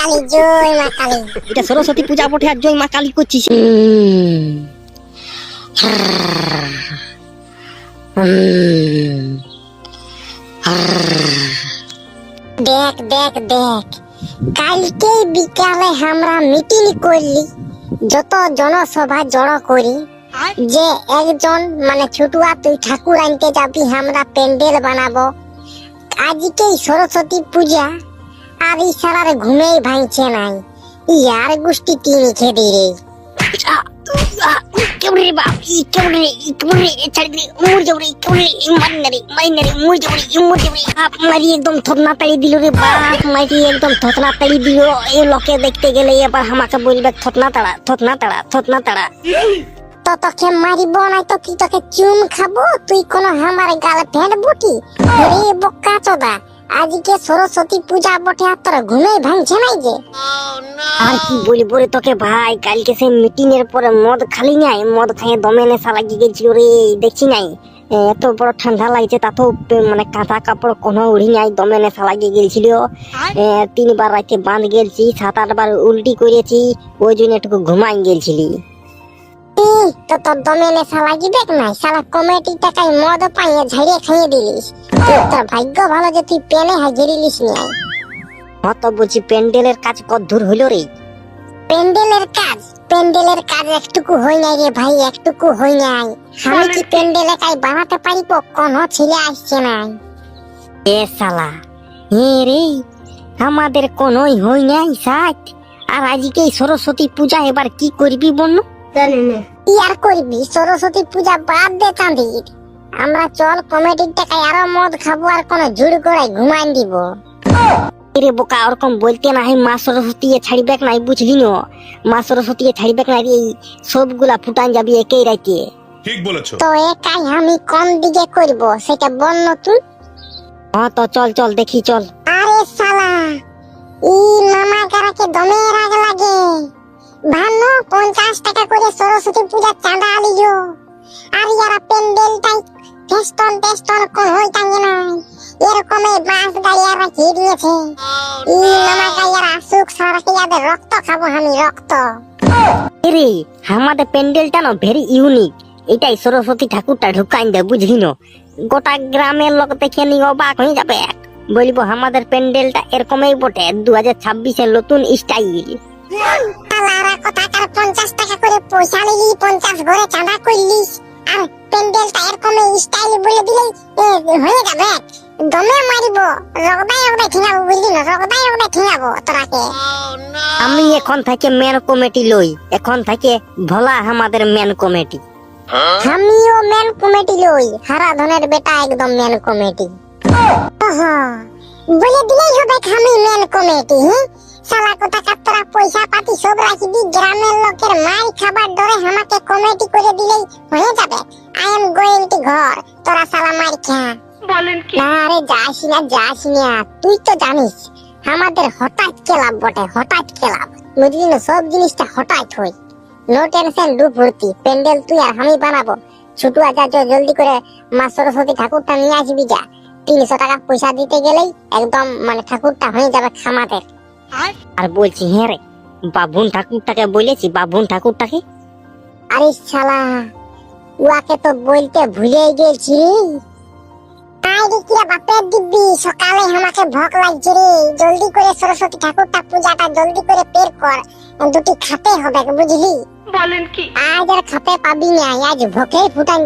কালী, জয় মা কালী। এটা সরস্বতী পূজা বটে আর জয় মা কালী করছিস। দেখ দেখ দেখ, কালকে বিকালে আমরা মিটিং করলি, যত জনসভা জড়ো করি যে একজন মানে ছুটুয়া তুই ঠাকুর আনতে যাবি, আমরা প্যান্ডেল বানাবো। আজকেই সরস্বতী পূজা আর এই সারার ঘুমেই ভাঙছে নাই। ইয়ার গোষ্ঠী কি লিখে দি রে। কেমনে বাপ ই কেমনে ছাড়ি দে মুর যাবরে কেমনে মারনারে মুর যাবরে আপ মারি একদম থতনা তাড়ি দিল রে বাপ, মারি একদম থতনা তাড়ি দিল। এই লোকে দেখতে গেলে এবার আমাকে বলবে থতনা তাড়া। তো তোকে মারিব না তো কি তোকে চুম খাবো? তুই কোন আমার গার্লফ্রেন্ড বুটি রে বোকা চোদা? আজকে সরস্বতী পূজা বটে আর তোর ঘুমেই ভাঙছে নাই যে। আর কি বলবো রে তোকে ভাই, কালকে সেই মিটিং এর পরে মদ খালি নাই, মদ খাইয়ে দমে নেশা লাগিয়ে গেছিল রে। দেখছি নাই এত বড় ঠান্ডা লাগছে, তাতেও মানে কাঁথা কাপড় কোনো উড়ি নাই, দমে নেশা লাগিয়ে গেছিল। 3 বার রাতে বাঁধ গেলছি, 7-8 বার উল্টি করেছি, ওই জন্য একটু ঘুমাই গেলছিলি। তো তোর দমে নেশা লাগিবে নাই? শালা কমিটি টাকায় মদ পাইয়ে ঝাড়িয়ে খাইয়ে দিলিস। তোর ভাগ্য ভালো যে তুই পেনে হাজিরিলিস নাই। তো বলছি প্যান্ডেলের কাজ কদ্দূর হইল রে? প্যান্ডেলের কাজ একটুকু হই নাই রে ভাই, একটুকু হই নাই। আমি কি প্যান্ডেল একাই বানাতে পারিব? কোন ছেলে আসছে নাই। এ শালা রে, আমাদের কোনোই হই নাই সাথ। আর আজকে সরস্বতী পূজা, এবার কি করবি বন্য? কি আর করবি? সরস্বতী পূজা বাদ দে চাঁদির, আমরা চল কমিটির টাকায় আরো মদ খাবো আর কোন জুড় করে ঘুমাই দিব। রে বোকা, ওরকম বলতে না হয়, মা সরস্বতী ছাড়িবেক নাই, বুঝলি না? মা সরস্বতী ছাড়িবেক নাই রে, সবগুলা ফুটান যাবি একই রাইতে। ঠিক বলেছো। তো একাই আমি কোন দিকে করব সেটা বল না তুই। তো চল দেখি চল। আরে শালা, ই মামা কারাকে দমে রাগ লাগে। ভালো 50 টাকা করে সরস্বতী পূজা চাঁদা আলিও, আর ইয়ারা প্যান্ডেলটাই ফেস্টন কোন হই টাঙ্গে নাই। এরকম বাস গাড়িয়ারা কি দিয়েছে। ই মামা গাড়িয়ারা আসুক, সারাকে ইয়াদের রক্ত খাবো আমি, রক্ত। রে আমাদের প্যান্ডেলটা না ভেরি ইউনিক, এটাই সরস্বতী ঠাকুরটা ঢুকাইন দে, বুঝলি না? গোটা গ্রামের লোক দেখে নি অবাক হয়ে যাবে, বলবো আমাদের প্যান্ডেলটা এরকমই বটে, 2026-এর নতুন স্টাইল। তালারা কথাকার 50 টাকা করে পয়সা নিলি, 50 ঘরে চাঁদা করলিস, আর প্যান্ডেলটা এরকম স্টাইল বলে দিলে হয়ে যাবে। দমে মারিব, রগদায় ঠিঙাবো, বুঝলি না? রগদায় ঠিঙাবো তোরাকে। আমি এখন থেকে মেন কমিটি লই, এখন থেকে ভোলা আমাদের মেন কমিটি। আমিও মেন কমিটি লই, হারা ধনের বেটা একদম মেন কমিটি। বলে দিলেই হবে আমি মেন কমিটি। শালা কোথাকার তোরা পয়সা পাতি সব রাখবি, গ্রামের লোকের মাই খাবার ডরে আমাকে কমিটি করে দিলেই হয়ে যাবে। আই এম গোয়িং টু ঘর, তোরা শালা মার খা। বলেন কি? না রে, যাস না, তুই তো জানিস আমাদের হঠাৎ ক্লাব বটে, হঠাৎ ক্লাব, বুঝলি না? সব জিনিসটা হঠাৎ হয়। নো টেনশন, ডু ভর্তি। প্যান্ডেল তুই আর আমি বানাবো। ছোটু আজা জলদি করে মা সরস্বতী ঠাকুরটা নিয়ে আসবি যা। 300 টাকা পয়সা দিতে গেলেই একদম মানে ঠাকুরটা হয়ে যাবে খামাদের। আর বলছি হ্যাঁ রে, বাবুন ঠাকুরটাকে বলেছি, বাবুন ঠাকুরটাকে। আরে শালা, উয়াকে তো বলতে ভুলে গেছি রে। আরে কি বাপের দিব্যি, সকালে আমাকে ভোক লাগছে রে। জলদি করে সরস্বতী ঠাকুরটা পূজাটা জলদি করে পের কর, দুটি খাতে হবে, বুঝলি? বলেন কি? আজ আর খাতে পাবি না, আজ ভোকেই ফুটান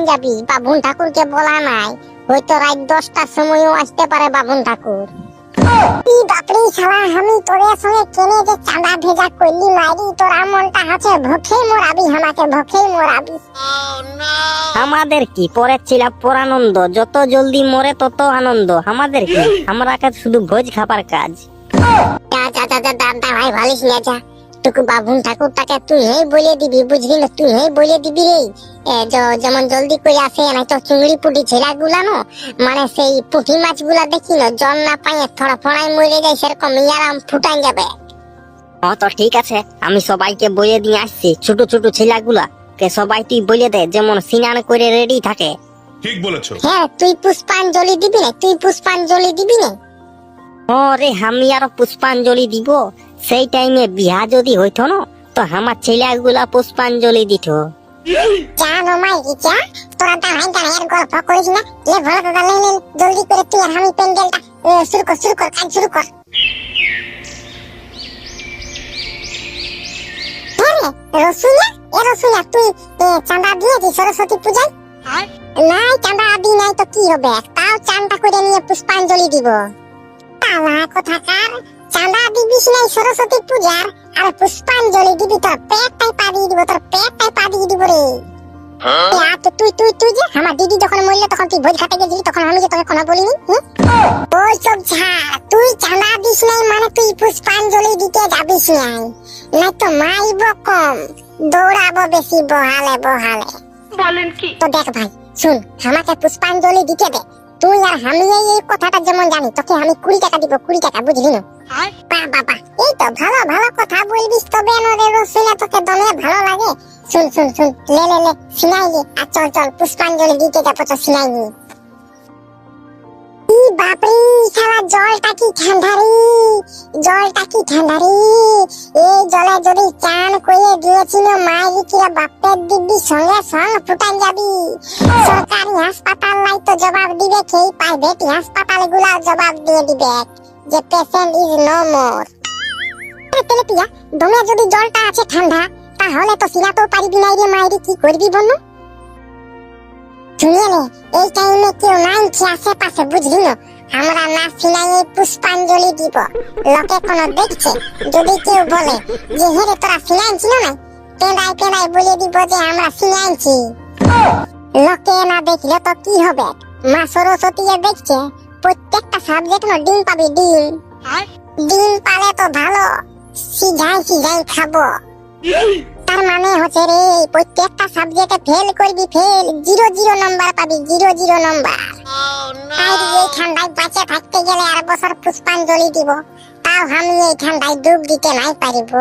যাবি। বাবুন ঠাকুরকে বলা নাই, হয়তো রাত 10টার সময়ও আসতে পারে বাবুন ঠাকুর। ই বাপরে শালা, আমি তোর সঙ্গে কেনে যে চাঁদা ভেজা করলি মারি, তোর মনটা আছে ভোকেই মরাবি, আমাকে ভোকেই মরাবি। আমাদের কি পরের ছিল পরানন্দ, যত জলদি মরে তত আনন্দ। আমাদের কি, আমরা শুধু ভোজ খাবার কাজ। দাদা ভাই ভালিস না, যা টুকু বাবুন ঠাকুরটাকে তুই বলে দিবি, বুঝলি না? তুই বলে দিবি রে, যেমন জলদি করে আসে না তো চিংড়ি পুটি ছেলা গুলানো, মানে সেই পুঁটি মাছ গুলা দেখি না, জল না পাইয়ে থোড়া ফোড়াই মরে যায়, সেরকম ইয়ারাম ফুটান যাবে। তো ঠিক আছে, আমি সবাইকে বলে দিয়ে আসছি, ছোট ছোট ছেলেগুলা কে সবাই তুই বলে দে, যেমন স্নান করে রেডি থাকে। ঠিক বলেছো। হ্যাঁ, তুই পুষ্পাঞ্জলি দিবি না? রে আমি আর পুষ্পাঞ্জলি দিব। সেই টাইমে বিয়া যদি হইতো না তো আমার ছেলেগুলা পুষ্পাঞ্জলি দিত। জানো মাইরি চা, তোরা দাঁড়াই আর গল্প করিস না। লে ভালো দাদা, লে জলদি করে তুই আর আমি প্যান্ডেলটা শুরু কর, কাজ শুরু কর। রসুনা তুই চাঁদা দিয়েছিস সরস্বতী পূজায়? নাই, চাঁদা দিই নাই তো কি হবে, তাও চাঁদা করে নিয়ে পুষ্পাঞ্জলি দিব। তালা কোথাকার, চাঁদা দিবিস নাই সরস্বতী পূজার আর পুষ্পাঞ্জলি দিবি, তোর পেটটাই পা দিয়ে দিব, তোর পেটটাই পা দিয়ে দিব রে। তুই যে আমার দিদি যখন মরলো তখন তুই ভোজ খাতে গেছিলি, তখন আমি যে তোকে কোনো বলিনি? ওই সব ছাড়, তুই চাঁদা দিস নাই মানে তুই পুষ্পাঞ্জলি দিতে যাবিস নাই, নাই তো মাইব কম, দৌড়াবো বেশি বহালে বহালে। বলেন কি? তো দেখ ভাই শুন, আমাকে পুষ্পাঞ্জলি দিতে দে। তুই আর আমি এই কথাটা যেমন জানি, তোকে আমি 20 টাকা দিব, 20 টাকা, বুঝলি না? বাবা এই তো ভালো ভালো কথা বলবিস, তবে নরে রসুনা তোকে দমে ভালো লাগে। শুন লে সিনাই লে, আর চল পুষ্পাঞ্জলি দিতে যাবো, তো সিনাই নি। বাপরে শালা, জলটা কি ঠান্ডা রে, এই জলে যদি চান করে দিয়েছিল মাইরি কিরা বাপের দিবি, সঙ্গে ফুটান যাবি। সরকারি হাসপাতাল নাই তো জবাব দিবে, খেয়ে প্রাইভেট হাসপাতাল গুলা জবাব দিয়ে দিবে যে পেশেন্ট ইজ নো মোর। তেলে পিয়া দমে যদি জলটা আছে ঠান্ডা, তাহলে তো সিলাতেও পারবি নাই রে মাইরি, কি করবি বলো? শুনিয়ে নে, এই টাইমে কেউ নাই আশেপাশে, বুঝলি না? আমরা না সিনাইয়ে পুষ্পাঞ্জলি দিব, লোকে কোনো দেখছে যদি কেউ বলে যে হেরে তোরা সিনাইছিল না, পেঁদাই বলে দিব যে আমরা সিনাইছি। লোকে না দেখলে তো কি হবে, মা সরস্বতী দেখছে প্রত্যেকটা সাবজেক্ট না ডিম পাবি, ডিম পালে তো ভালো, সিঝাই খাবো। তার মানে হচ্ছে রে প্রত্যেকটা সাবজেক্টে ফেল করবি, ফেল, 0 নাম্বার পাবি, 0 নাম্বার। আর এই ঠান্ডায় বাঁচে থাকতে গেলে আর বছর পুষ্পাঞ্জলি দিব, তাও আমি এই ঠান্ডায় ডুব দিতে নাই পারিব।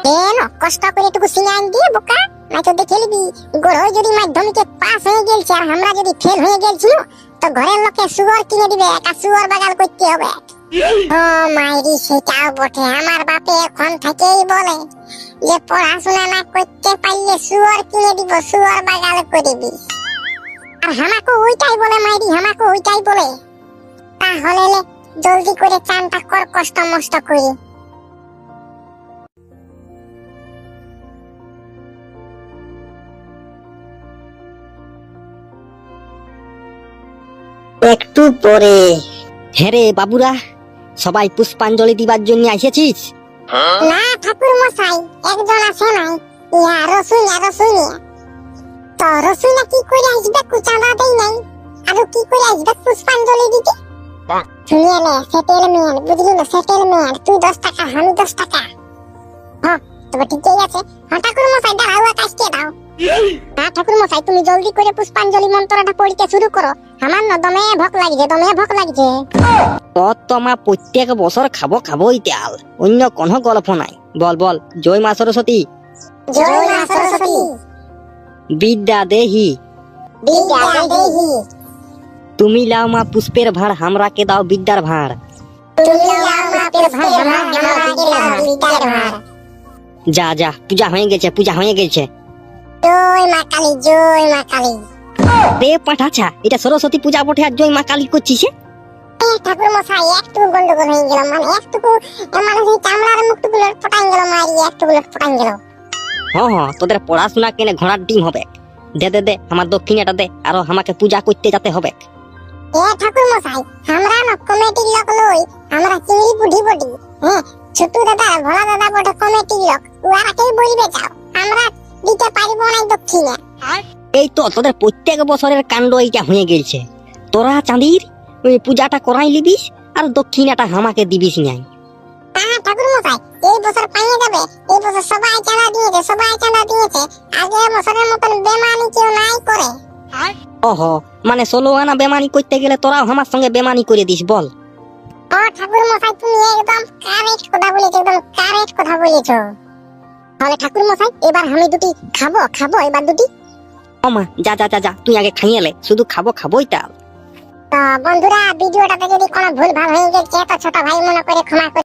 কেন কষ্ট করে টুকু সিনাইন দিয়ে বোকা, নাই তো দেখে নিবি গড়ই যদি মাধ্যমিকে পাস হয়ে গেলছে আর আমরা যদি ফেল হয়ে গেলছিল, তো ঘরের লোকে সুগার কিনে দিবে, একটা সুগার বাগাল করতে হবে। ও মাইরি, সেটাও বটে, আমার বাপে এখন থেকেই বলে যে পড়াশোনা না করতে পারলে সুগার কিনে দিব, সুগার বাগাল করবি। আর আমাকে ওইটাই বলে মাইরি, আমাকে ওইটাই বলে। তাহলে জলদি করে চানটা কর, কষ্ট মষ্ট করে। একটু পরে। হ্যাঁ রে বাবুরা, সবাই পুষ্পাঞ্জলি দিবার জন্য এসেছিস? না ঠাকুর মশাই, একজন আছে নাই, ইয়া রসুন। তো রসুনা কি করে আসবে, চাঁদা দেই নাই, আর কি করে আসবে পুষ্পাঞ্জলি দিতে? শুনিয়ে নে, সেটেলমেন্ট, বুঝলি না? সেটেলমেন্ট, তুই 10 টাকা, আমি 10 টাকা। হ্যাঁ তবে ঠিকই আছে। হ্যাঁ ঠাকুর মশাই, দাঁড়াও, কাজকে দাও। হ্যাঁ ঠাকুর মশাই, তুমি জলদি করে পুষ্পাঞ্জলি মন্ত্রটা পড়তে শুরু করো, আমার না দমে ভোক লাগছে। তোমা প্রত্যেক বছর খাবোই তেল, অন্য কোনো গল্প নাই। বল জয় মা সরস্বতী। জয় মা সরস্বতী। বিদ্যা দেহি। তুমি লাও মা পুষ্পের ভাড়, হামরাকে দাও বিদ্যার ভাড়। যা পূজা হয়ে গেছে। জয় মা কালী। রে পাঠাছা, এটা সরস্বতী পূজা বটে আর জয় মা কালী করছিস? ঠাকুর মশাই একটু গন্ডগোল হয়ে গেল, মানে একটুকু মানে সেই চামড়ার মুখটুকু ফটাই গেল, মারি একটুকু ফটাই গেল। হ্যাঁ তোদের পড়াশোনা কেনে ঘোড়ার ডিম হবে। দে আমার দক্ষিণাটা দে, আরো আমাকে পূজা করতে যেতে হবে। ঠাকুর মশাই, আমরা না কমিটির লোক লই, আমরা চিংড়ি বুদ্ধি বটি। ছোট দাদা ভোলা দাদা বটে কমিটির লোক, ওরাকেই বলবে যাও, আমরা দিতে পারবো না দক্ষিণে। এই তো তোদের প্রত্যেক বছরের কাণ্ড এইটা হয়ে গেছে। তোরা চাঁদির ওই পূজাটা করাই লিবিস আর দক্ষিণাটা আমাকে দিবিস নাই। ঠাকুর মশাই, এই বছর পাইয়ে যাবে, এই বছর সবাই চাঁদা দিয়েছে, আগের বছরের মতন বেমানি কেউ নাই করে। ওহো, মানে 16 আনা বেমানি করতে গেলে তোরাও আমার সঙ্গে বেমানি করে দিস, বল? ঠাকুর মশাই, তুমি একদম কারেক্ট কথা বলেছো। তাহলে ঠাকুর মশাই, এবার আমি দুটি খাবো, এবার দুটি। ওমা যা তুই আগে খাইয়ে লে, শুধু খাবোই তাল। তো বন্ধুরা ভিডিওটাতে যদি কোনো ভুল ভাল হয়ে গেছে তো ছোট ভাই মনে করে ক্ষমা করে